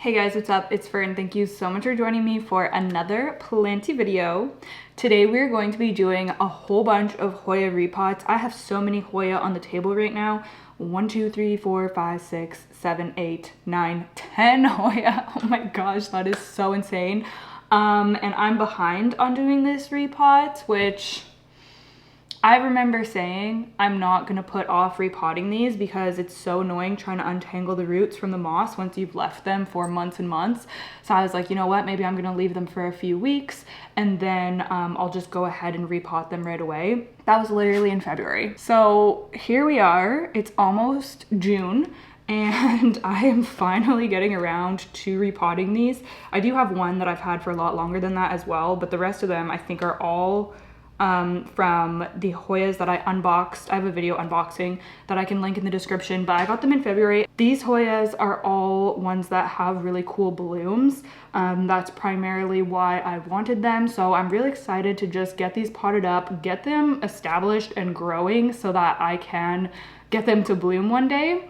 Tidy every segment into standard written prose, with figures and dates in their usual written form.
Hey guys, what's up? It's Fern. Thank you so much for joining me for another Planty video. Today we're going to be doing a whole bunch of Hoya repots. I have so many Hoya on the table right now. 1, 2, 3, 4, 5, 6, 7, 8, 9, 10 Hoya. Oh my gosh, that is so insane. And I'm behind on doing this repot, which I remember saying I'm not gonna put off repotting these because it's so annoying trying to untangle the roots from the moss once you've left them for months and months. So I was like, you know what, maybe I'm gonna leave them for a few weeks and then I'll just go ahead and repot them right away. That was literally in February. So here we are, it's almost June and I am finally getting around to repotting these. I do have one that I've had for a lot longer than that as well, but the rest of them I think are all from the Hoyas that I unboxed. I have a video unboxing that I can link in the description, but I got them in February. These Hoyas are all ones that have really cool blooms. That's primarily why I wanted them. So I'm really excited to just get these potted up, get them established and growing so that I can get them to bloom one day.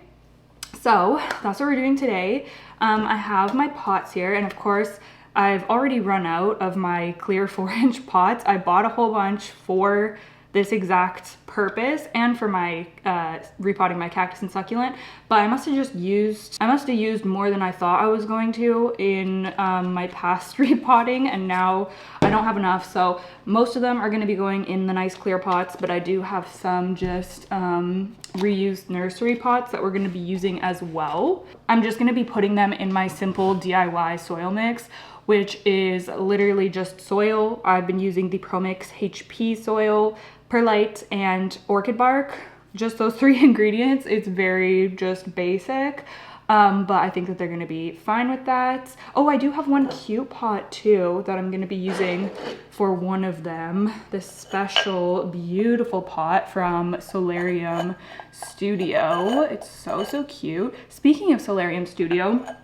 So that's what we're doing today. I have my pots here, and of course, I've already run out of my clear 4-inch pots. I bought a whole bunch for this exact purpose and for my repotting my cactus and succulent, but I must have used more than I thought I was going to in my past repotting, and now I don't have enough. So most of them are going to be going in the nice clear pots, but I do have some just reused nursery pots that we're going to be using as well. I'm just going to be putting them in my simple DIY soil mix, which is literally just soil. I've been using the ProMix HP soil, perlite, and orchid bark. Just those 3 ingredients. It's very just basic, but I think that they're gonna be fine with that. Oh, I do have one cute pot too that I'm gonna be using for one of them. This special, beautiful pot from Soleilrium Studio. It's so cute. Speaking of Soleilrium Studio,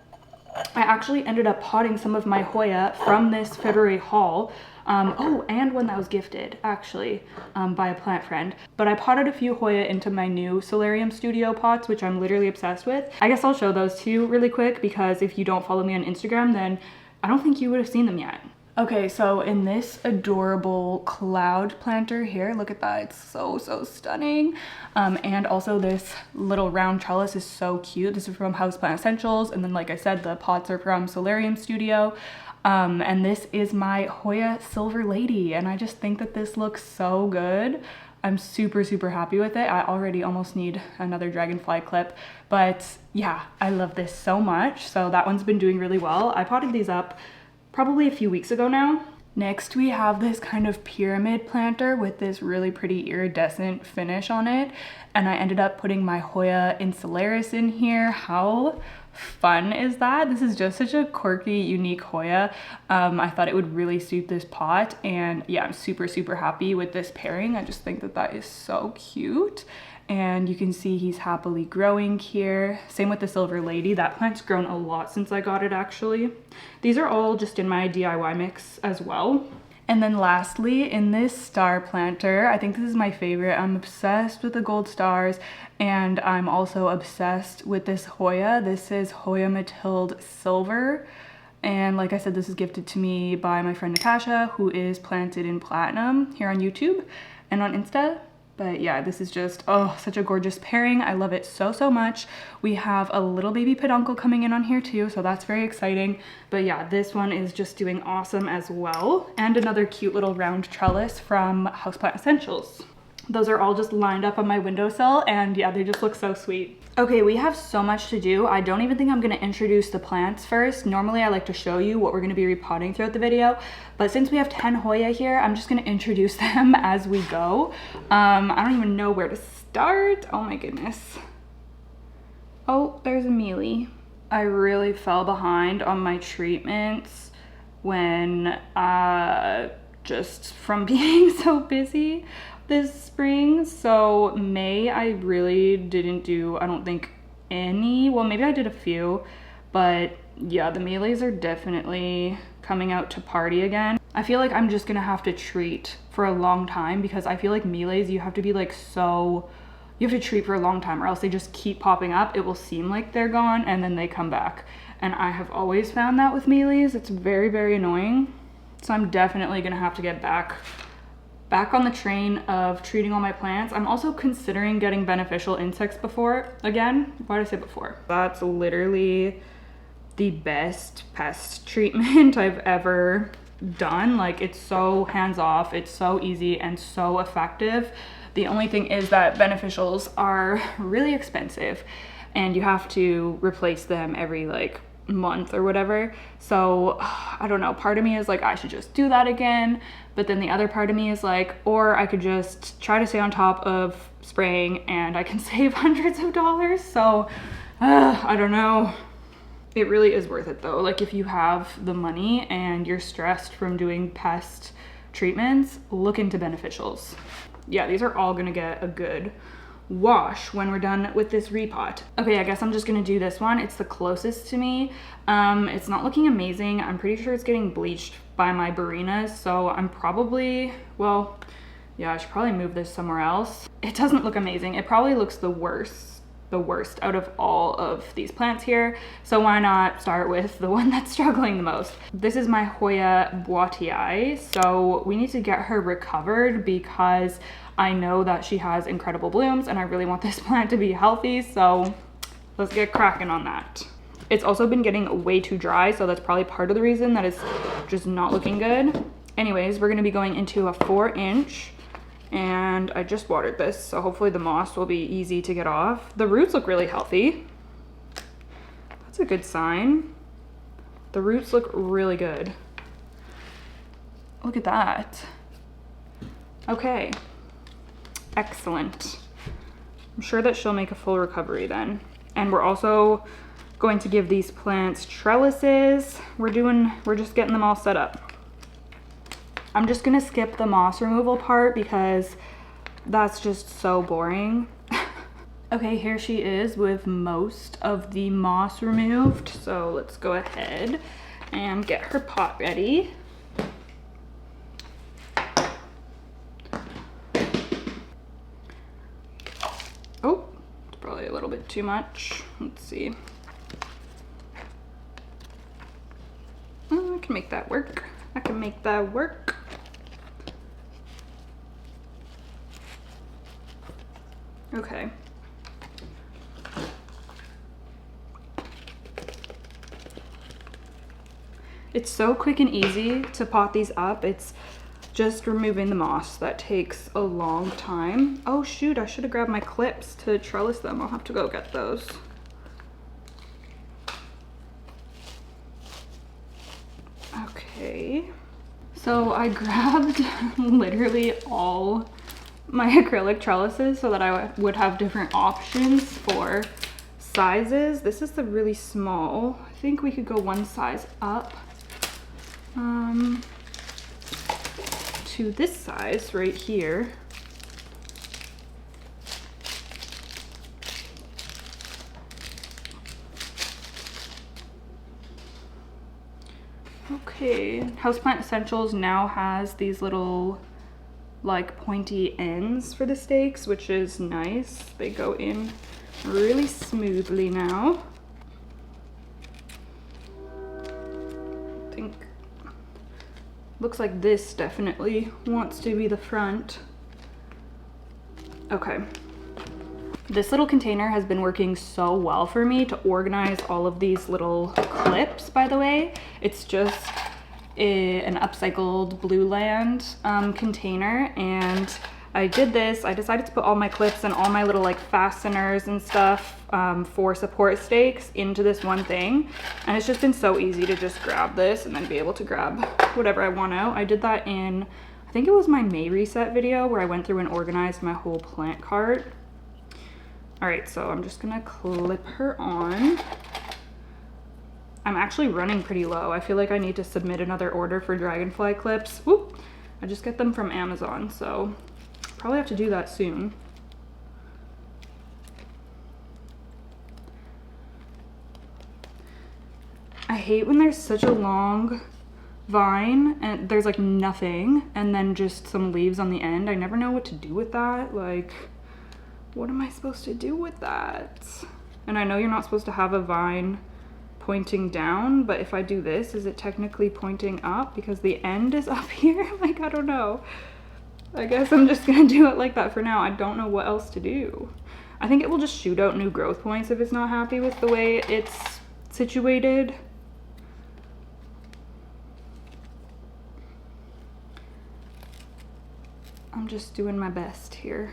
I actually ended up potting some of my Hoya from this February haul. Oh, and one that was gifted actually by a plant friend. But I potted a few Hoya into my new Soleilrium Studio pots, which I'm literally obsessed with. I guess I'll show those to you really quick because if you don't follow me on Instagram, then I don't think you would have seen them yet. Okay, so in this adorable cloud planter here, look at that, it's so stunning. And also this little round trellis is so cute. This is from Houseplant Essentials, and then like I said, the pots are from Soleilrium Studio. And this is my Hoya Silver Lady, and I just think that this looks so good. I'm super happy with it. I already almost need another dragonfly clip, but yeah, I love this so much. So that one's been doing really well. I potted these up probably a few weeks ago now. Next, we have this kind of pyramid planter with this really pretty iridescent finish on it. And I ended up putting my Hoya insularis in here. How fun is that? This is just such a quirky, unique Hoya. I thought it would really suit this pot. And yeah, I'm super happy with this pairing. I just think that that is so cute. And you can see he's happily growing here. Same with the Silver Lady. That plant's grown a lot since I got it actually. These are all just in my DIY mix as well. And then lastly, in this star planter, I think this is my favorite. I'm obsessed with the gold stars, and I'm also obsessed with this Hoya. This is Hoya Mathilde Silver. And like I said, this is gifted to me by my friend Natasha, who is Planted in Platinum here on YouTube and on Insta. But yeah, this is just, oh, such a gorgeous pairing. I love it so much. We have a little baby peduncle coming in on here too, so that's very exciting. But yeah, this one is just doing awesome as well. And another cute little round trellis from Houseplant Essentials. Those are all just lined up on my windowsill, and yeah, they just look so sweet. Okay, we have so much to do. I don't even think I'm gonna introduce the plants first. Normally I like to show you what we're gonna be repotting throughout the video, but since we have 10 Hoya here, I'm just gonna introduce them as we go. I don't even know where to start. Oh my goodness. Oh, there's a mealy. I really fell behind on my treatments when just from being so busy this spring. So May I really didn't do, I don't think any, well maybe I did a few, but yeah, the melees are definitely coming out to party again. I feel like I'm just gonna have to treat for a long time because I feel like melees, you have to be like so you have to treat for a long time or else they just keep popping up. It will seem like they're gone and then they come back. and I have always found that with mealies. It's very, very annoying. So I'm definitely gonna have to get back on the train of treating all my plants. I'm also considering getting beneficial insects again. Why did I say before? That's literally the best pest treatment I've ever done. Like, it's so hands-off, it's so easy and so effective. The only thing is that beneficials are really expensive and you have to replace them every like month or whatever. So I don't know, part of me is like, I should just do that again, but then the other part of me is like, or I could just try to stay on top of spraying and I can save hundreds of dollars. So I don't know. It really is worth it though. Like, if you have the money and you're stressed from doing pest treatments, look into beneficials. Yeah, these are all gonna get a good wash when we're done with this repot. Okay, I guess I'm just gonna do this one. It's the closest to me. It's not looking amazing. I'm pretty sure it's getting bleached by my Barinas, so I'm probably, well, yeah, I should probably move this somewhere else. It doesn't look amazing. It probably looks the worst out of all of these plants here. So why not start with the one that's struggling the most? This is my Hoya buotii. So we need to get her recovered because I know that she has incredible blooms and I really want this plant to be healthy. So let's get cracking on that. It's also been getting way too dry, so that's probably part of the reason that it's just not looking good. Anyways, we're gonna be going into a 4-inch, and I just watered this, so hopefully the moss will be easy to get off. The roots look really healthy. That's a good sign. The roots look really good. Look at that. Okay, excellent. I'm sure that she'll make a full recovery then. And we're also going to give these plants trellises. We're just getting them all set up. I'm just gonna skip the moss removal part because that's just so boring. Okay, here she is with most of the moss removed. So let's go ahead and get her pot ready. Oh, it's probably a little bit too much. Let's see. I can make that work. I can make that work. Okay. It's so quick and easy to pot these up. It's just removing the moss that takes a long time. Oh shoot, I should have grabbed my clips to trellis them. I'll have to go get those. Okay, so I grabbed literally all my acrylic trellises so that I would have different options for sizes. This is the really small. I think we could go one size up to this size right here. Okay, Houseplant Essentials now has these little like pointy ends for the stakes, which is nice. They go in really smoothly now. I think looks like this definitely wants to be the front. Okay. This little container has been working so well for me to organize all of these little clips, by the way. It's just an upcycled Blue Land container, and I did this. I decided to put all my clips and all my little like fasteners and stuff for support stakes into this one thing, and it's just been so easy to just grab this and then be able to grab whatever I want out. I did that in, I think it was my May reset video where I went through and organized my whole plant cart. All right, so I'm just gonna clip her on. I'm actually running pretty low. I feel like I need to submit another order for dragonfly clips. Whoop! I just get them from Amazon, so probably have to do that soon. I hate when there's such a long vine and there's like nothing and then just some leaves on the end. I never know what to do with that. Like, what am I supposed to do with that? And I know you're not supposed to have a vine pointing down, but if I do this, is it technically pointing up because the end is up here? Like, I don't know. I guess I'm just gonna do it like that for now. I don't know what else to do. I think it will just shoot out new growth points if it's not happy with the way it's situated. I'm just doing my best here.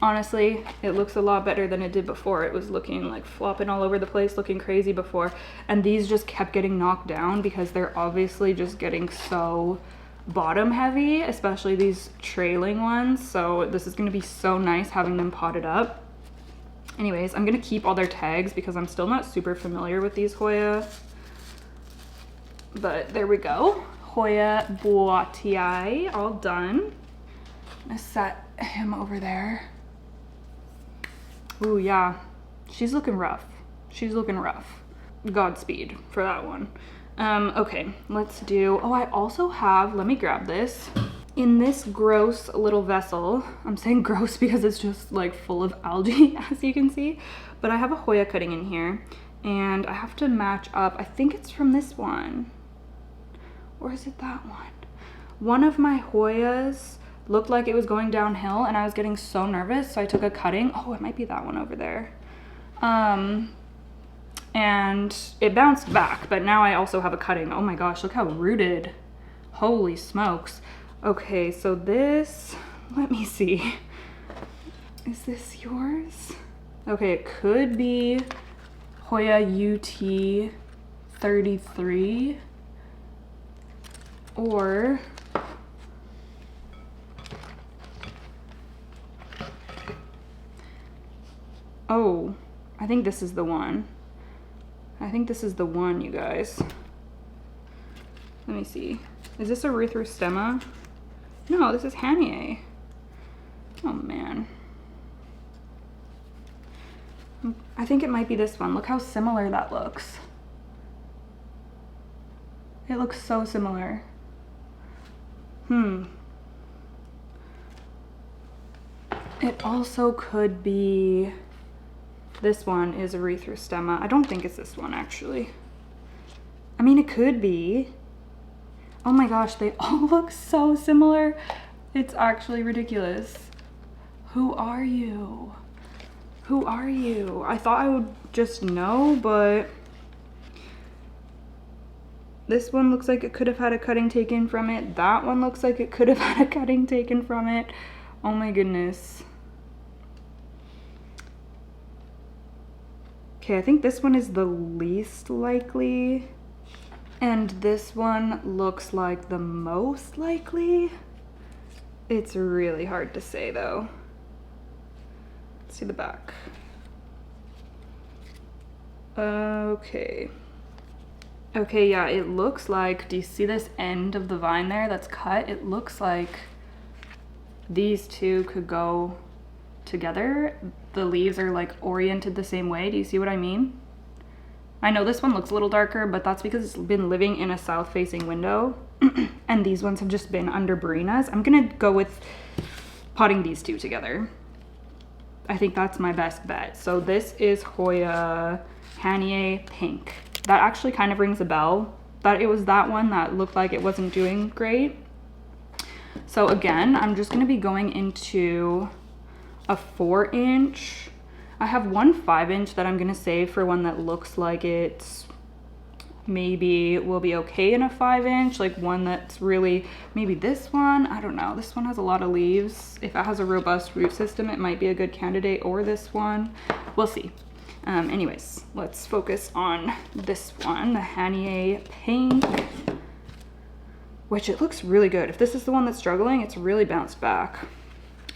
Honestly, it looks a lot better than it did before. It was looking like flopping all over the place, looking crazy before. And these just kept getting knocked down because they're obviously just getting so bottom heavy, especially these trailing ones. So this is gonna be so nice having them potted up. Anyways, I'm gonna keep all their tags because I'm still not super familiar with these Hoya. But there we go. Hoya buotii, all done. I set him over there. Ooh, yeah, she's looking rough. She's looking rough. Godspeed for that one. Okay, let's do, oh, I also have, let me grab this. In this gross little vessel, I'm saying gross because it's just like full of algae, as you can see, but I have a Hoya cutting in here and I have to match up. I think it's from this one, or is it that one? One of my Hoyas looked like it was going downhill and I was getting so nervous, so I took a cutting. Oh, it might be that one over there. And it bounced back, but now I also have a cutting. Oh my gosh, look how rooted. Holy smokes. Okay, so this, let me see. Is this yours? Okay, it could be Hoya UT 33 or oh, I think this is the one. I think this is the one, you guys. Let me see. Is this erythrostemma? No, this is hanhiae. Oh man. I think it might be this one. Look how similar that looks. It looks so similar. It also could be, this one is erythrostemma. I don't think it's this one actually. I mean, it could be. Oh my gosh, they all look so similar. It's actually ridiculous. Who are you? Who are you? I thought I would just know, but this one looks like it could have had a cutting taken from it. That one looks like it could have had a cutting taken from it. Oh my goodness. Okay, I think this one is the least likely. And this one looks like the most likely. It's really hard to say though. Let's see the back. Okay. Okay, yeah, it looks like, do you see this end of the vine there that's cut? It looks like these two could go together. The leaves are like oriented the same way. Do you see what I mean? I know this one looks a little darker, but that's because it's been living in a south-facing window and these ones have just been under Barinas. I'm gonna go with potting these two together. I think that's my best bet. So this is Hoya hanhiae pink. That actually kind of rings a bell, that it was that one that looked like it wasn't doing great. So again, I'm just gonna be going into a 4-inch. I have one 5-inch that I'm gonna save for one that looks like it's maybe will be okay in a 5-inch, like one that's really, maybe this one, I don't know. This one has a lot of leaves. If it has a robust root system, it might be a good candidate, or this one. We'll see. Anyways, let's focus on this one, the hanhiae pink, which it looks really good. If this is the one that's struggling, it's really bounced back.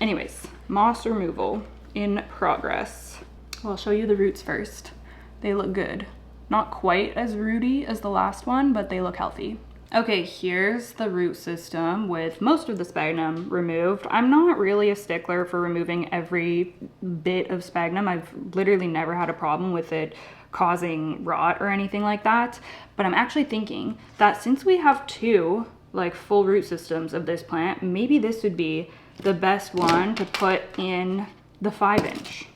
Anyways, moss removal in progress. Well, I'll show you the roots first. They look good. Not quite as rooty as the last one, but they look healthy. Okay, here's the root system with most of the sphagnum removed. I'm not really a stickler for removing every bit of sphagnum. I've literally never had a problem with it causing rot or anything like that. But I'm actually thinking that since we have two like full root systems of this plant, maybe this would be the best one to put in the 5-inch.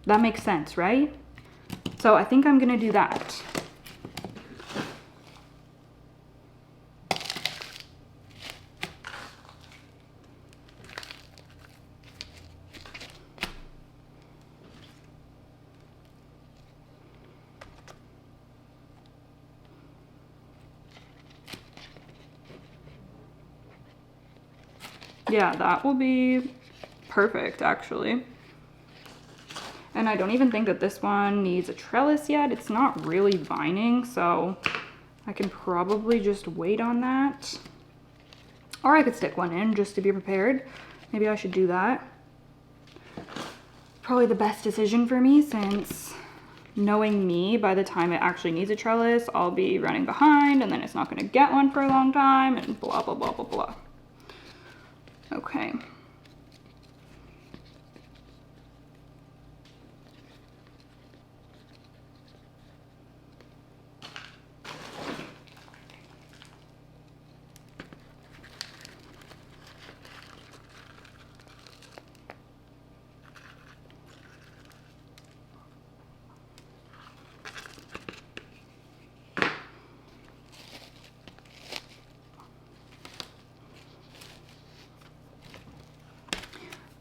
That makes sense, right? So I think I'm gonna do that. Yeah, that will be perfect actually. And I don't even think that this one needs a trellis yet. It's not really vining, so I can probably just wait on that. Or I could stick one in just to be prepared. Maybe I should do that. Probably the best decision for me, since knowing me, by the time it actually needs a trellis, I'll be running behind and then it's not gonna get one for a long time and blah, blah, blah, blah, blah. Okay.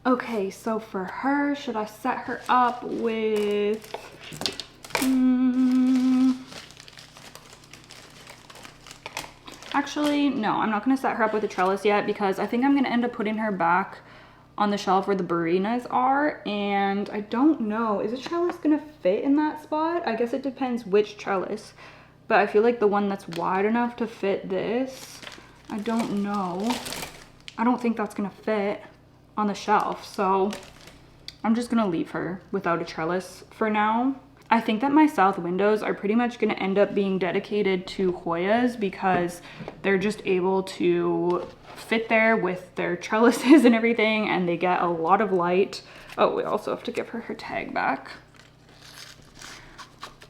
Okay, so for her, should I set her up with, actually, no, I'm not gonna set her up with a trellis yet, because I think I'm gonna end up putting her back on the shelf where the barinas are, and I don't know, is a trellis gonna fit in that spot? I guess it depends which trellis, but I feel like the one that's wide enough to fit this, I don't know. I don't think that's gonna fit on the shelf, so I'm just gonna leave her without a trellis for now. I think that my south windows are pretty much gonna end up being dedicated to Hoyas, because they're just able to fit there with their trellises and everything, and they get a lot of light. Oh, we also have to give her her tag back.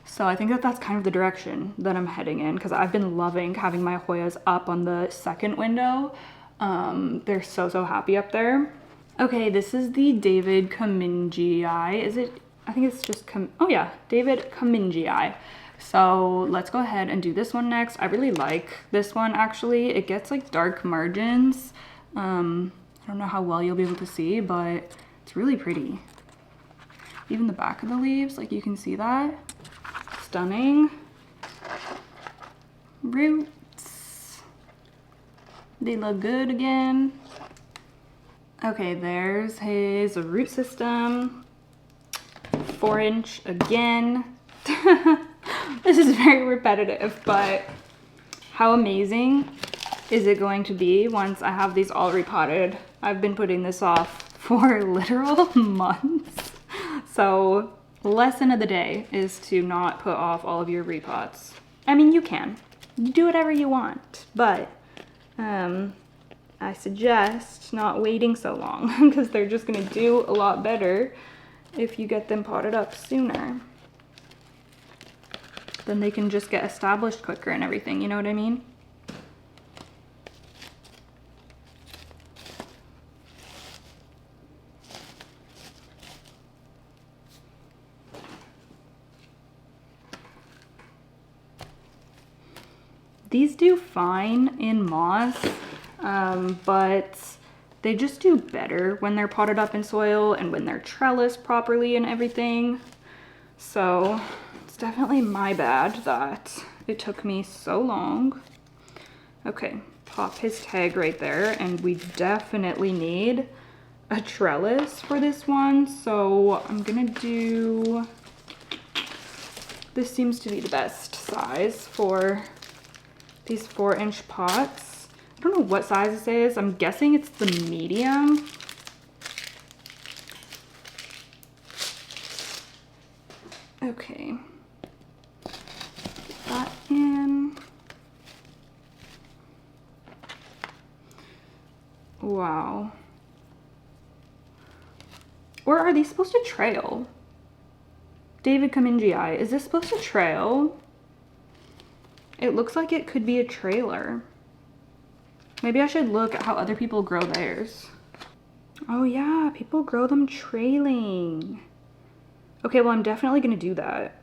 So I think that that's kind of the direction that I'm heading in, because I've been loving having my Hoyas up on the second window. They're so happy up there. Okay, this is the davidcummingii. Is it? I think it's just oh yeah, davidcummingii. So let's go ahead and do this one next. I really like this one actually. It gets like dark margins. I don't know how well you'll be able to see, but it's really pretty. Even the back of the leaves, like you can see that. Stunning. Roots. They look good again. Okay, there's his root system. 4-inch again. This is very repetitive, but how amazing is it going to be once I have these all repotted? I've been putting this off for literal months. So lesson of the day is to not put off all of your repots. I mean, you can. You do whatever you want, but I suggest not waiting so long, because they're just gonna do a lot better if you get them potted up sooner. Then they can just get established quicker and everything, you know what I mean? These do fine in moss, but they just do better when they're potted up in soil and when they're trellised properly and everything. So it's definitely my bad that it took me so long. Okay, pop his tag right there, and we definitely need a trellis for this one. So I'm gonna do, this seems to be the best size for these 4-inch pots. I don't know what size this is. I'm guessing it's the medium. Okay. Get that in. Wow. Or are these supposed to trail? davidcummingii, is this supposed to trail? It looks like it could be a trailer. Maybe I should look at how other people grow theirs. Oh yeah, people grow them trailing. Okay, well I'm definitely gonna do that.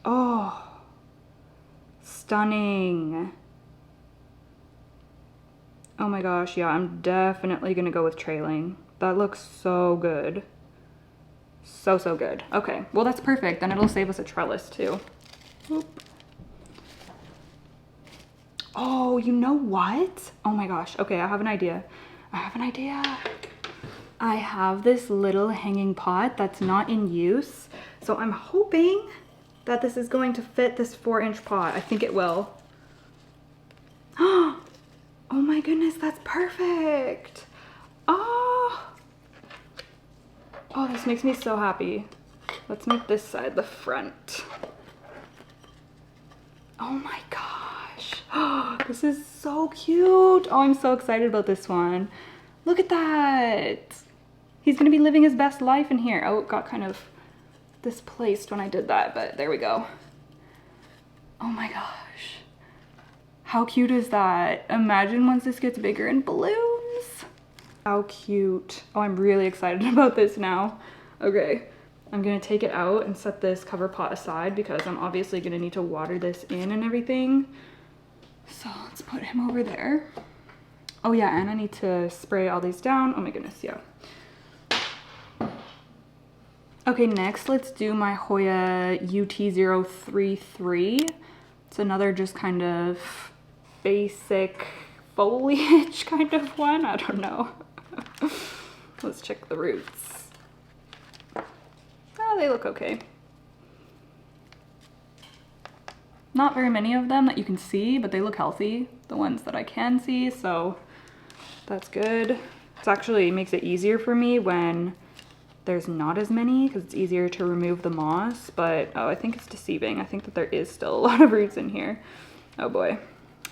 Oh, stunning. Oh my gosh, yeah, I'm definitely gonna go with trailing. That looks so good. So, so good. Okay, well that's perfect. Then it'll save us a trellis too. Oop. Oh, you know what? Oh my gosh. Okay, I have an idea. I have an idea. I have this little hanging pot that's not in use. So I'm hoping that this is going to fit this 4-inch pot. I think it will. Oh my goodness, that's perfect. Oh, this makes me so happy. Let's make this side the front. Oh my gosh. Oh, this is so cute. Oh, I'm so excited about this one. Look at that. He's gonna be living his best life in here. Oh, it got kind of displaced when I did that, but there we go. Oh my gosh. How cute is that? Imagine once this gets bigger and blooms. How cute. Oh, I'm really excited about this now. Okay, I'm gonna take it out and set this cover pot aside because I'm obviously gonna need to water this in and everything. So let's put him over there. Oh yeah, and I need to spray all these down. Oh my goodness, yeah. Okay, next let's do my Hoya UT033. It's another just kind of basic foliage kind of one. I don't know. Let's check the roots. Oh, they look okay. Not very many of them that you can see, but they look healthy. The ones that I can see, so that's good. It actually makes it easier for me when there's not as many because it's easier to remove the moss, but oh, I think it's deceiving. I think that there is still a lot of roots in here. Oh boy.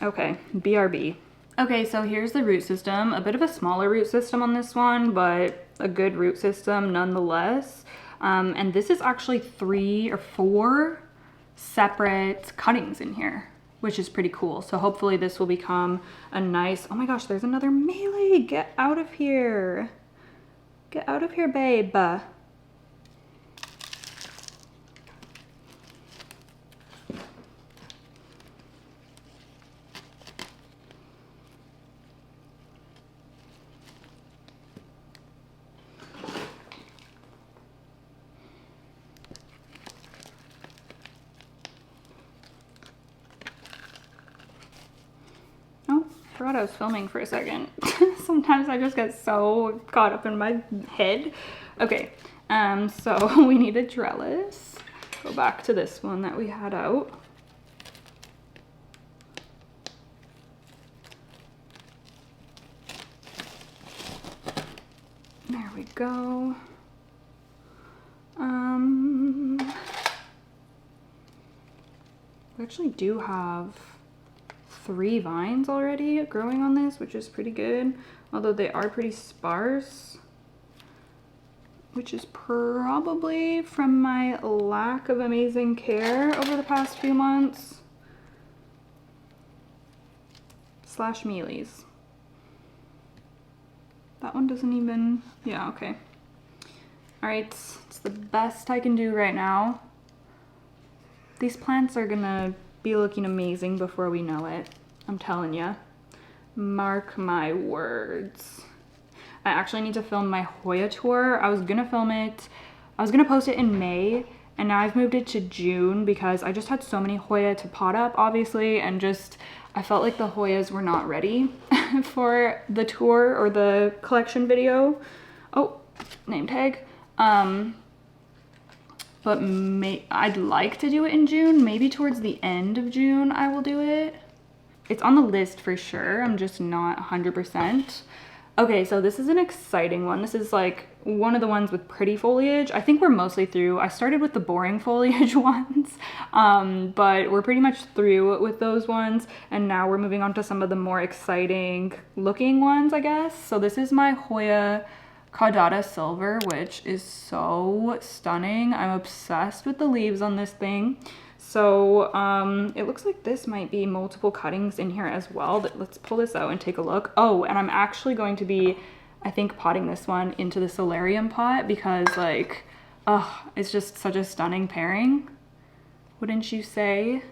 Okay, BRB. Okay, so here's the root system. A bit of a smaller root system on this one, but a good root system nonetheless. And this is actually 3 or 4 separate cuttings in here, which is pretty cool. So hopefully this will become a nice, oh my gosh, there's another melee. Get out of here. Get out of here, babe. Forgot I was filming for a second. Sometimes I just get so caught up in my head. Okay, so we need a trellis. Go back to this one that we had out. There we go. We actually do have 3 vines already growing on this, which is pretty good, although they are pretty sparse, which is probably from my lack of amazing care over the past few months / mealies. That one doesn't even, yeah, okay. All right, it's the best I can do right now. These plants are gonna be looking amazing before we know it. I'm telling ya. Mark my words. I actually need to film my Hoya tour. I was gonna film it, I was gonna post it in May, and now I've moved it to June because I just had so many Hoya to pot up, obviously, and just, I felt like the Hoyas were not ready for the tour or the collection video. Oh, name tag. But I'd like to do it in June. Maybe towards the end of June I will do it. It's on the list for sure. I'm just not 100%. Okay, so this is an exciting one. This is like one of the ones with pretty foliage. I think we're mostly through. I started with the boring foliage ones, but we're pretty much through with those ones. And now we're moving on to some of the more exciting looking ones, I guess. So this is my Hoya Caudata Silver, which is so stunning. I'm obsessed with the leaves on this thing. So it looks like this might be multiple cuttings in here as well. Let's pull this out and take a look. Oh, and I'm actually going to be, I think, potting this one into the soleilrium pot because, like, oh, it's just such a stunning pairing. Wouldn't you say?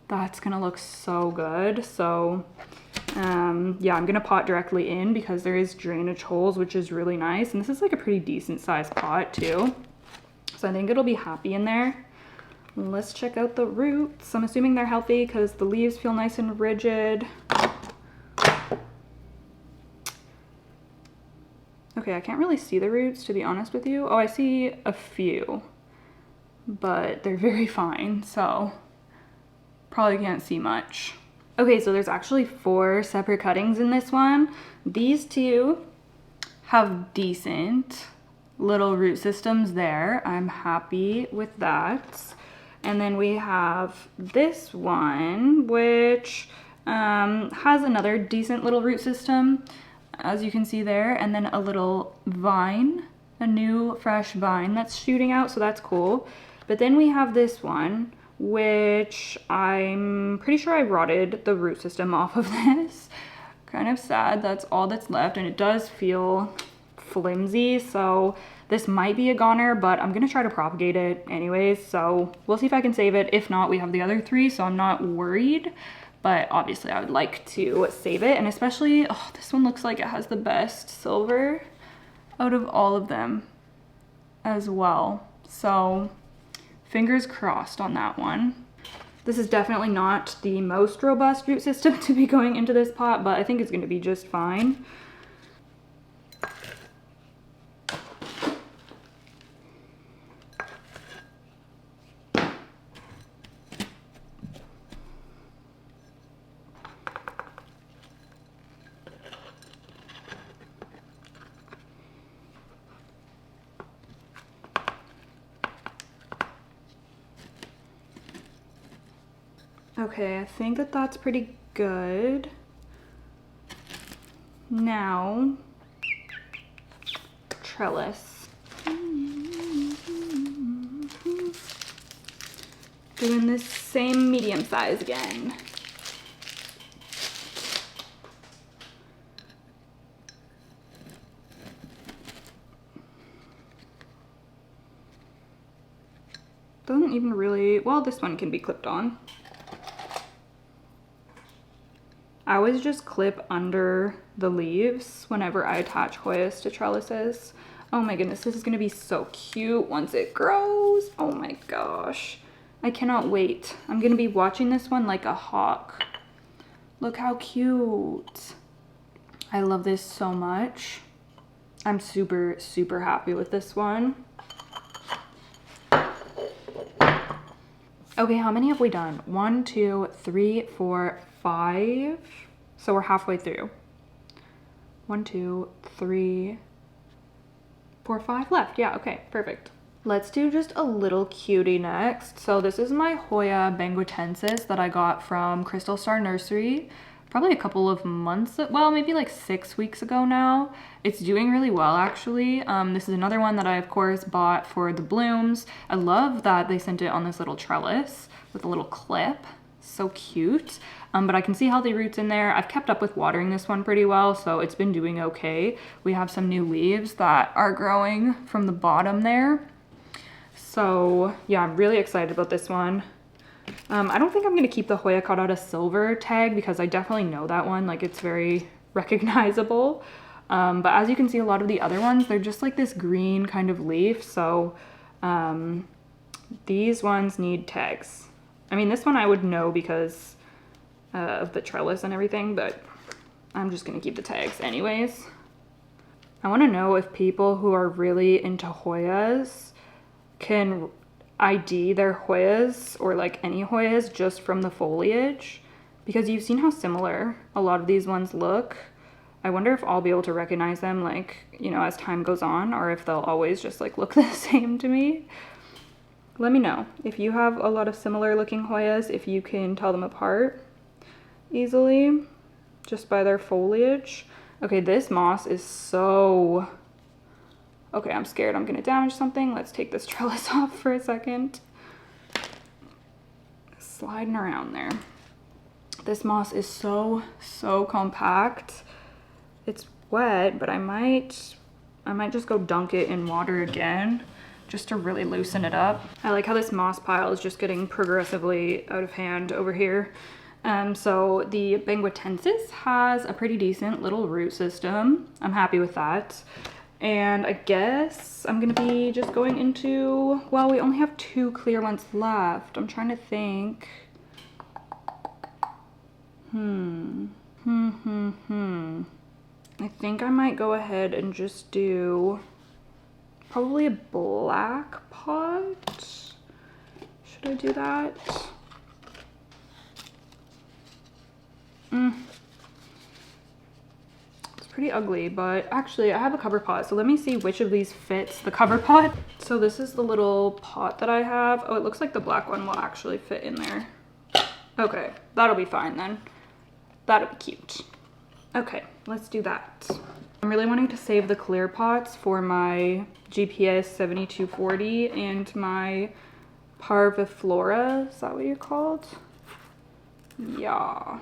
That's gonna look so good. So yeah, I'm gonna pot directly in because there is drainage holes, which is really nice. And this is like a pretty decent sized pot too. So I think it'll be happy in there. Let's check out the roots. I'm assuming they're healthy because the leaves feel nice and rigid. Okay, I can't really see the roots, to be honest with you. Oh, I see a few, but they're very fine, so probably can't see much. Okay, so there's actually 4 separate cuttings in this one. These 2 have decent little root systems there. I'm happy with that. And then we have this one, which has another decent little root system, as you can see there, and then a little vine, a new fresh vine that's shooting out, so that's cool. But then we have this one, which I'm pretty sure I rotted the root system off of this. Kind of sad, that's all that's left, and it does feel flimsy, so this might be a goner, but I'm gonna try to propagate it anyways, so we'll see if I can save it. If not, we have the other 3, so I'm not worried, but obviously I would like to save it. And especially, oh, this one looks like it has the best silver out of all of them as well. So fingers crossed on that one. This is definitely not the most robust root system to be going into this pot, but I think it's gonna be just fine. Okay, I think that that's pretty good. Now, trellis. Doing this same medium size again. Doesn't even really, well, this one can be clipped on. I always just clip under the leaves whenever I attach Hoyas to trellises. Oh my goodness, this is gonna be so cute once it grows. Oh my gosh, I cannot wait. I'm gonna be watching this one like a hawk. Look how cute. I love this so much. I'm super, super happy with this one. Okay, how many have we done? 1, 2, 3, 4, 5. So we're halfway through. 1, 2, 3, 4, 5 left. Yeah, okay, perfect. Let's do just a little cutie next. So this is my Hoya benguetensis that I got from Crystal Star Nursery probably a couple of months, well, maybe like 6 weeks ago now. It's doing really well, actually. This is another one that I, of course, bought for the blooms. I love that they sent it on this little trellis with a little clip. So cute. But I can see healthy roots in there. I've kept up with watering this one pretty well, so it's been doing okay. We have some new leaves that are growing from the bottom there. So yeah, I'm really excited about this one. I don't think I'm gonna keep the Hoya caudata silver tag because I definitely know that one, like it's very recognizable. But as you can see, a lot of the other ones, they're just like this green kind of leaf. So these ones need tags. I mean, this one I would know because of the trellis and everything, but I'm just gonna keep the tags anyways. I wanna know if people who are really into Hoyas can ID their Hoyas or like any Hoyas just from the foliage, because you've seen how similar a lot of these ones look. I wonder if I'll be able to recognize them, like, you know, as time goes on, or if they'll always just like look the same to me. Let me know if you have a lot of similar looking Hoyas, if you can tell them apart easily just by their foliage. Okay, this moss is so... Okay, I'm scared I'm gonna damage something. Let's take this trellis off for a second. Sliding around there. This moss is so compact. It's wet, but I might just go dunk it in water again just to really loosen it up. I like how this moss pile is just getting progressively out of hand over here. So the benguetensis has a pretty decent little root system. I'm happy with that. And I guess I'm gonna be just going into, well, we only have 2 clear ones left. I'm trying to think. I think I might go ahead and just do probably a black pot. Should I do that? It's pretty ugly, but actually I have a cover pot, so let me see which of these fits the cover pot. So this is the little pot that I have. Oh, it looks like the black one will actually fit in there. Okay, that'll be fine then. That'll be cute. Okay, let's do that. I'm really wanting to save the clear pots for my GPS 7240 and my parviflora. Is that what you're called? Yeah.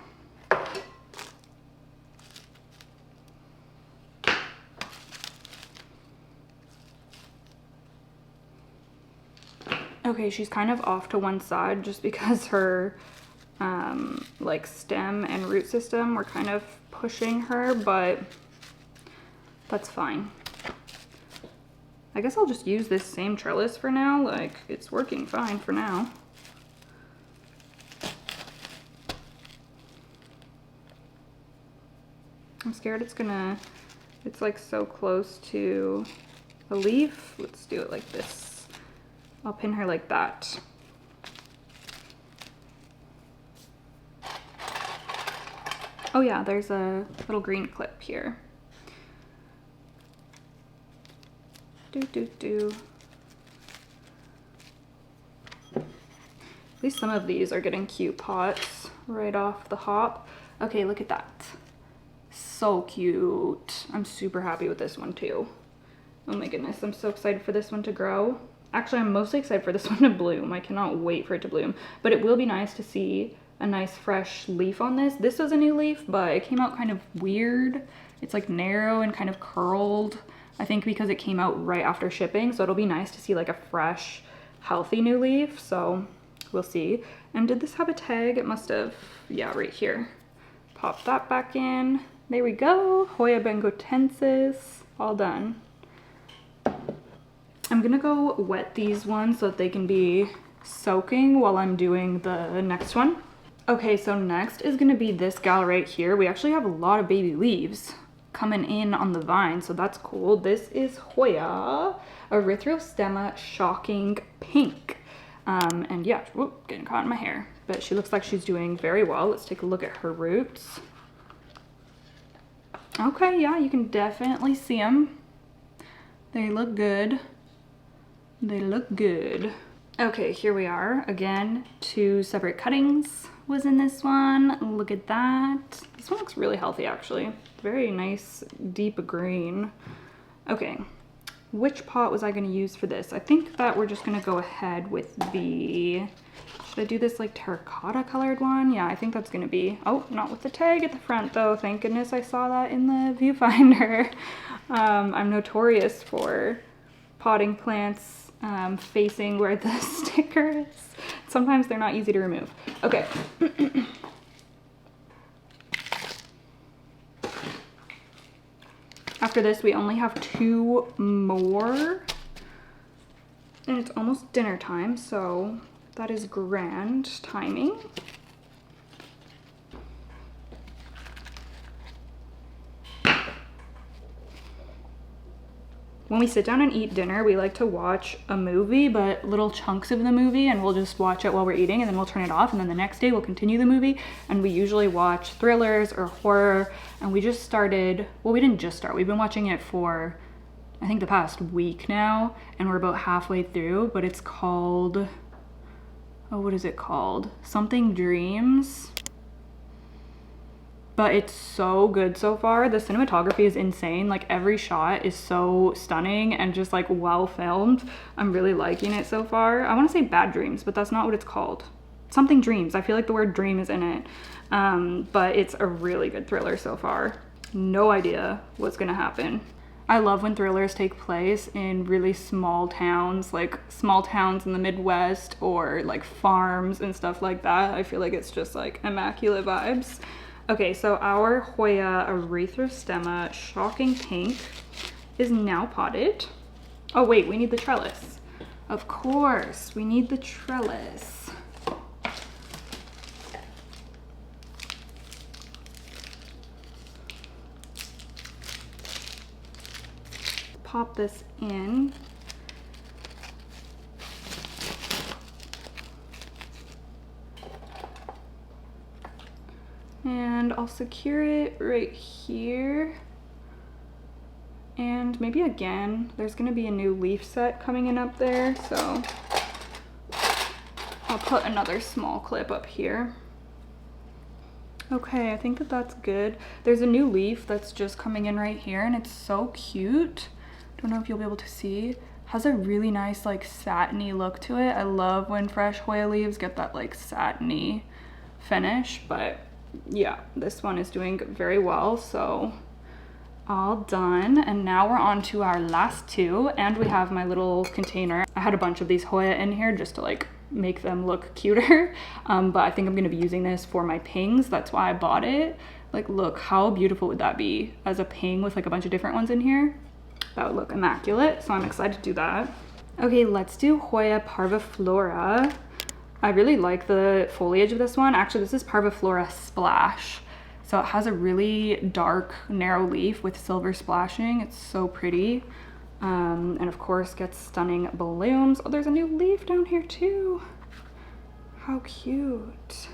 Okay, she's kind of off to one side just because her like stem and root system were kind of pushing her, but that's fine. I guess I'll just use this same trellis for now. Like, it's working fine for now. I'm scared it's like so close to the leaf. Let's do it like this. I'll pin her like that. Oh yeah, there's a little green clip here. At least some of these are getting cute pots right off the hop. Okay, look at that. So cute. I'm super happy with this one too. Oh my goodness, I'm so excited for this one to grow. Actually, I'm mostly excited for this one to bloom. I cannot wait for it to bloom. But it will be nice to see a nice fresh leaf on this. This was a new leaf, but it came out kind of weird. It's like narrow and kind of curled. I think because it came out right after shipping. So it'll be nice to see like a fresh, healthy new leaf. So we'll see. And did this have a tag? It must have. Yeah, right here. Pop that back in. There we go. Hoya benguetensis. All done. I'm gonna go wet these ones so that they can be soaking while I'm doing the next one. Okay, so next is gonna be this gal right here. We actually have a lot of baby leaves coming in on the vine, so that's cool. This is Hoya, erythrostemma, shocking pink. And yeah, whoop, getting caught in my hair. But she looks like she's doing very well. Let's take a look at her roots. Okay, yeah, you can definitely see them. They look good. They look good. Okay, here we are. Again, 2 separate cuttings was in this one. Look at that. This one looks really healthy, actually. Very nice, deep green. Okay, which pot was I gonna use for this? I think that we're just gonna go ahead with the, should I do this like terracotta colored one? Yeah, I think that's gonna be, oh, not with the tag at the front though. Thank goodness I saw that in the viewfinder. I'm notorious for potting plants facing where the sticker is. Sometimes they're not easy to remove. Okay. After this, we only have 2 more. And it's almost dinner time, so that is grand timing. When we sit down and eat dinner, we like to watch a movie, but little chunks of the movie, and we'll just watch it while we're eating, and then we'll turn it off, and then the next day we'll continue the movie, and we usually watch thrillers or horror, and we just started, well, we didn't just start, we've been watching it for, I think, the past week now, and we're about halfway through, but it's called, oh, what is it called? Something Dreams. But it's so good so far. The cinematography is insane. Like, every shot is so stunning and just like well filmed. I'm really liking it so far. I want to say Bad Dreams, but that's not what it's called. Something Dreams. I feel like the word dream is in it. But it's a really good thriller so far. No idea what's gonna happen. I love when thrillers take place in really small towns, like small towns in the Midwest or like farms and stuff like that. I feel like it's just like immaculate vibes. Okay, so our Hoya erythrostemma shocking pink is now potted. Oh wait, we need the trellis. Of course, we need the trellis. Pop this in. And I'll secure it right here. And maybe again, there's gonna be a new leaf set coming in up there, so I'll put another small clip up here. Okay, I think that that's good. There's a new leaf that's just coming in right here, and it's so cute. Don't know if you'll be able to see. Has a really nice like satiny look to it. I love when fresh Hoya leaves get that like satiny finish, but yeah, this one is doing very well, so all done. And now we're on to our last two, and we have my little container. I had a bunch of these Hoya in here just to like make them look cuter, but I think I'm gonna be using this for my pings. That's why I bought it. Like, look, how beautiful would that be as a ping with like a bunch of different ones in here? That would look immaculate, so I'm excited to do that. Okay, let's do Hoya parviflora. I really like the foliage of this one. Actually, this is parviflora splash. So it has a really dark, narrow leaf with silver splashing. It's so pretty. And of course gets stunning blooms. Oh, there's a new leaf down here too. How cute.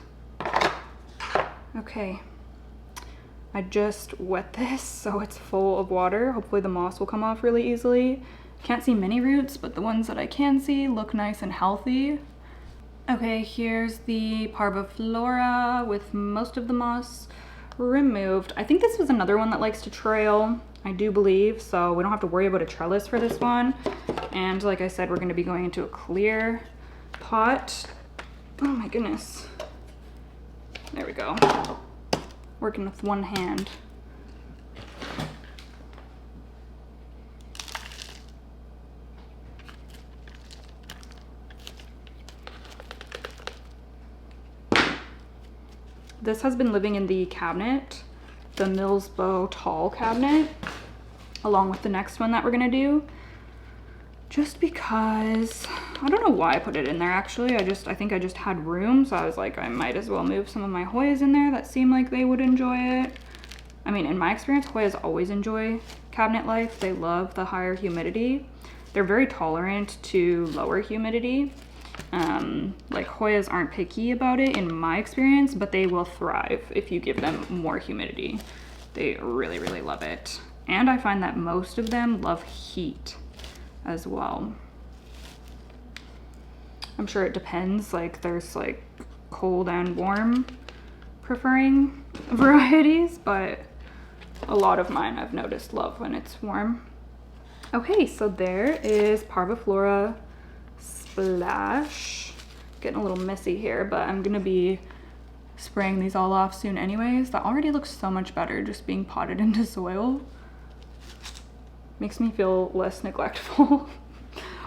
Okay. I just wet this so it's full of water. Hopefully the moss will come off really easily. Can't see many roots, but the ones that I can see look nice and healthy. Okay, here's the parviflora with most of the moss removed. I think this was another one that likes to trail, I do believe, so we don't have to worry about a trellis for this one. And like I said, we're going to be going into a clear pot. Oh my goodness. There we go. Working with one hand. This has been living in the cabinet, the Millsbow tall cabinet, along with the next one that we're gonna do. Just because, I don't know why I put it in there actually. I think I just had room, so I was like, I might as well move some of my Hoyas in there that seem like they would enjoy it. I mean, in my experience, Hoyas always enjoy cabinet life. They love the higher humidity. They're very tolerant to lower humidity. Like Hoyas aren't picky about it in my experience, but they will thrive if you give them more humidity. They really, really love it. And I find that most of them love heat as well. I'm sure it depends, like there's like cold and warm preferring varieties, but a lot of mine I've noticed love when it's warm. Okay, so there is parviflora splash. Getting a little messy here, but I'm gonna be spraying these all off soon anyways. That already looks so much better just being potted into soil. Makes me feel less neglectful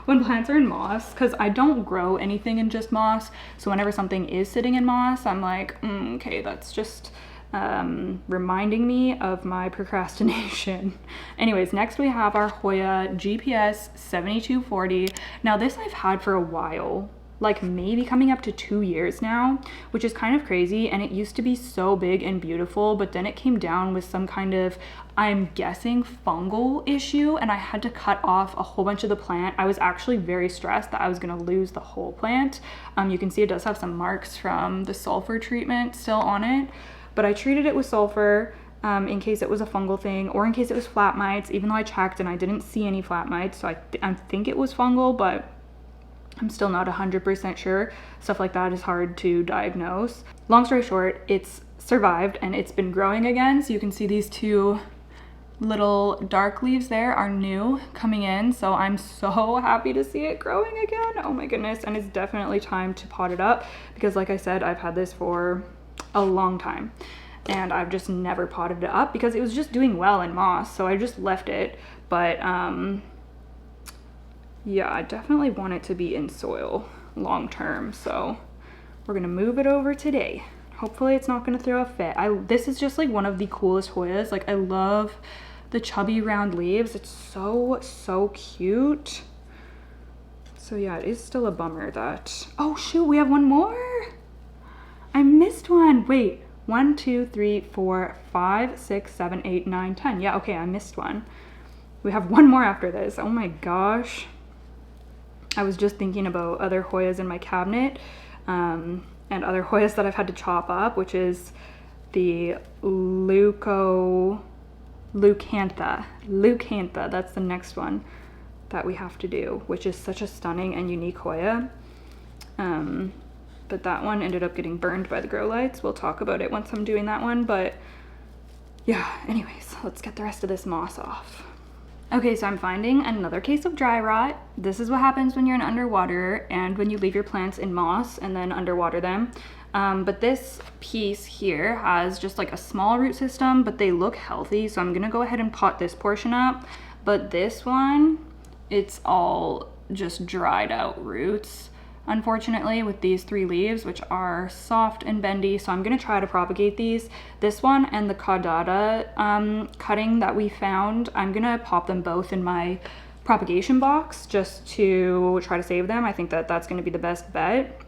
when plants are in moss, because I don't grow anything in just moss. So whenever something is sitting in moss, I'm like, okay, that's just reminding me of my procrastination. Anyways, next we have our Hoya GPS 7240. Now this I've had for a while, like maybe coming up to 2 years now, which is kind of crazy. And it used to be so big and beautiful, but then it came down with some kind of, I'm guessing, fungal issue, and I had to cut off a whole bunch of the plant. I was actually very stressed that I was gonna lose the whole plant. You can see it does have some marks from the sulfur treatment still on it, but I treated it with sulfur in case it was a fungal thing, or in case it was flat mites, even though I checked and I didn't see any flat mites, so I think it was fungal, but I'm still not 100% sure. Stuff like that is hard to diagnose. Long story short, it's survived and it's been growing again. So you can see these two little dark leaves there are new coming in. So I'm so happy to see it growing again. Oh my goodness. And it's definitely time to pot it up because like I said, I've had this for a long time. and I've just never potted it up because it was just doing well in moss, so I just left it. But yeah, I definitely want it to be in soil long term, so we're gonna move it over today. Hopefully it's not gonna throw a fit. This is just like one of the coolest Hoyas. Like, I love the chubby round leaves. It's so cute. So yeah, it is still a bummer that, oh shoot, we have one more. I missed one. Wait, 1, 2, 3, 4, 5, 6, 7, 8, 9, 10. Yeah, okay, I missed one. We have one more after this. Oh my gosh. I was just thinking about other Hoyas in my cabinet, and other Hoyas that I've had to chop up, which is the leucantha. That's the next one that we have to do, which is such a stunning and unique Hoya. But that one ended up getting burned by the grow lights. We'll talk about it once I'm doing that one, but yeah, anyways, let's get the rest of this moss off. Okay, so I'm finding another case of dry rot. This is what happens when you're an underwater and when you leave your plants in moss and then underwater them. But this piece here has just like a small root system, but they look healthy. So I'm gonna go ahead and pot this portion up. But this one, it's all just dried out roots, unfortunately, with these 3 leaves, which are soft and bendy. So I'm gonna try to propagate these. This one and the caudata cutting that we found, I'm gonna pop them both in my propagation box just to try to save them. I think that that's gonna be the best bet.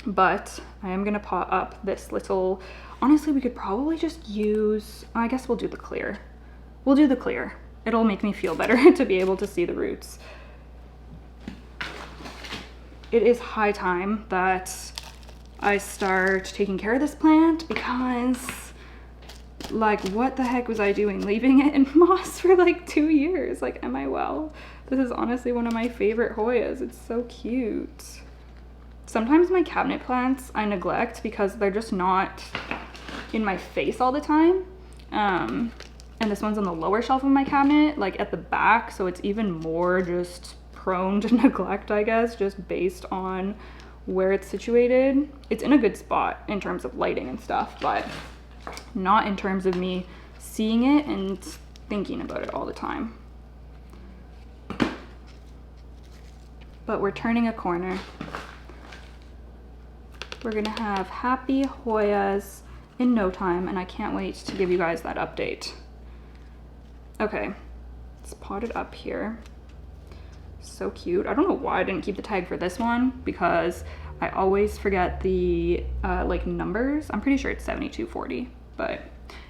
But I am gonna pot up this little, honestly, we could probably just use, I guess we'll do the clear. We'll do the clear. It'll make me feel better to be able to see the roots. It is high time that I start taking care of this plant because, like, what the heck was I doing leaving it in moss for like 2 years? Like, am I well? This is honestly one of my favorite Hoyas. It's so cute. Sometimes my cabinet plants I neglect because they're just not in my face all the time. And this one's on the lower shelf of my cabinet, like at the back, so it's even more just prone to neglect, I guess, just based on where it's situated. It's in a good spot in terms of lighting and stuff, but not in terms of me seeing it and thinking about it all the time. But we're turning a corner. We're gonna have happy Hoyas in no time, and I can't wait to give you guys that update. Okay, it's potted up here. So cute. I don't know why I didn't keep the tag for this one because I always forget the like numbers. I'm pretty sure it's 7240, but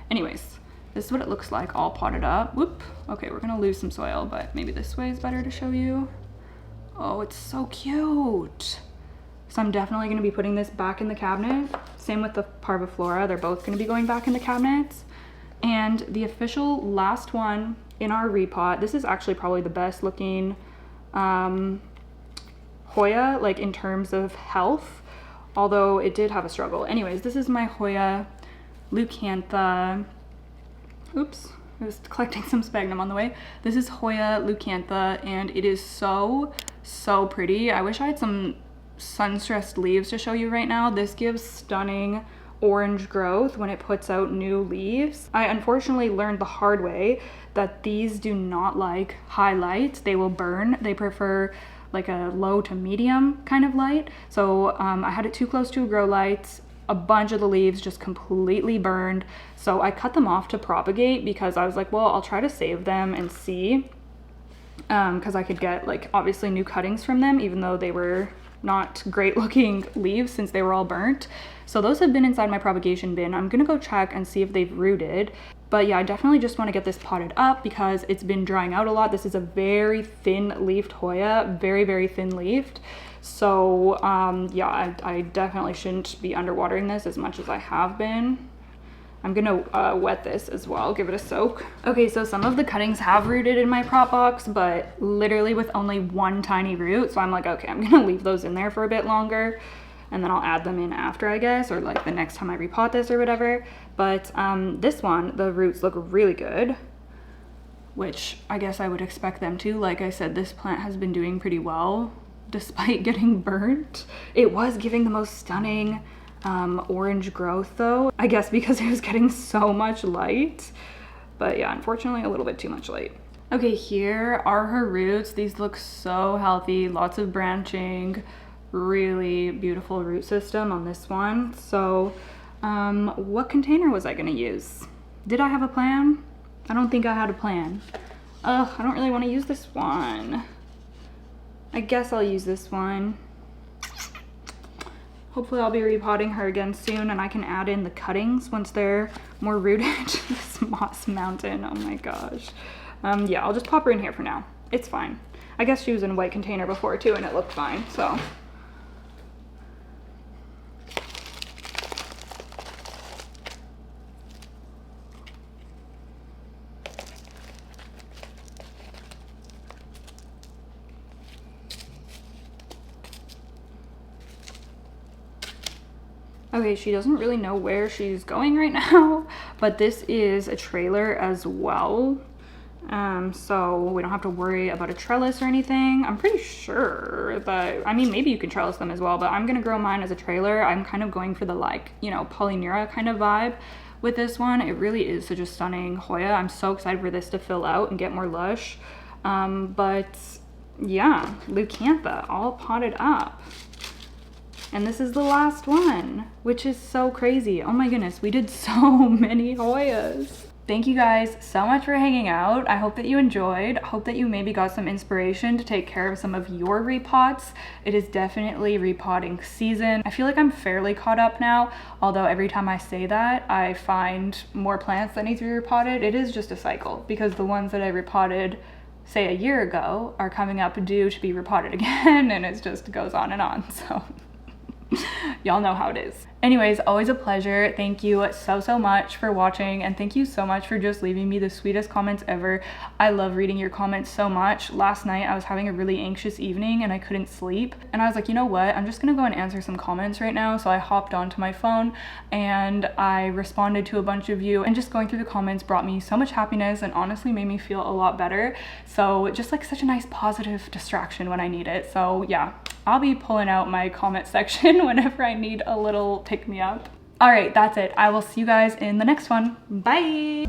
anyways, this is what it looks like all potted up. Whoop. Okay, we're gonna lose some soil, but maybe this way is better to show you. Oh, it's so cute. So I'm definitely gonna be putting this back in the cabinet. Same with the parviflora. They're both gonna be going back in the cabinets. And the official last one in our repot, this is actually probably the best looking Hoya, like in terms of health, although it did have a struggle. Anyways, this is my Hoya leucantha. Oops, I was collecting some sphagnum on the way. This is Hoya leucantha, and it is so pretty. I wish I had some sun-stressed leaves to show you right now. This gives stunning orange growth when it puts out new leaves. I unfortunately learned the hard way that these do not like high light. They will burn. They prefer like a low to medium kind of light. So I had it too close to a grow light. A bunch of the leaves just completely burned. So I cut them off to propagate because I was like, well, I'll try to save them and see. Because I could get like obviously new cuttings from them, even though they were not great looking leaves since they were all burnt. So those have been inside my propagation bin. I'm gonna go check and see if they've rooted. But yeah, I definitely just want to get this potted up because it's been drying out a lot. This is a very thin leafed Hoya, very thin leafed. So yeah, I definitely shouldn't be underwatering this as much as I have been. I'm gonna wet this as well, give it a soak. Okay, so some of the cuttings have rooted in my prop box, but literally with only one tiny root. So I'm like, okay, I'm gonna leave those in there for a bit longer and then I'll add them in after, I guess, or like the next time I repot this or whatever. But this one, the roots look really good, which I guess I would expect them to. Like I said, this plant has been doing pretty well despite getting burnt. It was giving the most stunning orange growth though. I guess because it was getting so much light. But yeah, unfortunately a little bit too much light. Okay, here are her roots. These look so healthy, lots of branching, really beautiful root system on this one. So what container was I gonna use? Did I have a plan? I don't think I had a plan. Ugh, I don't really want to use this one. I guess I'll use this one. Hopefully I'll be repotting her again soon and I can add in the cuttings once they're more rooted. This moss mountain, oh my gosh. Yeah, I'll just pop her in here for now. It's fine. I guess she was in a white container before too and it looked fine, so. Okay, she doesn't really know where she's going right now, but this is a trailer as well. So we don't have to worry about a trellis or anything. I'm pretty sure that, I mean, maybe you can trellis them as well, but I'm gonna grow mine as a trailer. I'm kind of going for the like, you know, polyneura kind of vibe with this one. It really is such a stunning Hoya. I'm so excited for this to fill out and get more lush. But yeah, leucantha all potted up. And this is the last one, which is so crazy. Oh my goodness, we did so many Hoyas. Thank you guys so much for hanging out. I hope that you enjoyed. I hope that you maybe got some inspiration to take care of some of your repots. It is definitely repotting season. I feel like I'm fairly caught up now, although every time I say that, I find more plants that need to be repotted. It is just a cycle because the ones that I repotted say a year ago are coming up due to be repotted again, and it just goes on and on, so. Y'all know how it is. Anyways, always a pleasure. Thank you so much for watching, and thank you so much for just leaving me the sweetest comments ever. I love reading your comments so much. Last night I was having a really anxious evening and I couldn't sleep, and I was like, you know what, I'm just gonna go and answer some comments right now. So I hopped onto my phone and I responded to a bunch of you, and just going through the comments brought me so much happiness and honestly made me feel a lot better. So just like such a nice positive distraction when I need it. So yeah, I'll be pulling out my comment section whenever I need a little pick me up. All right, that's it. I will see you guys in the next one. Bye.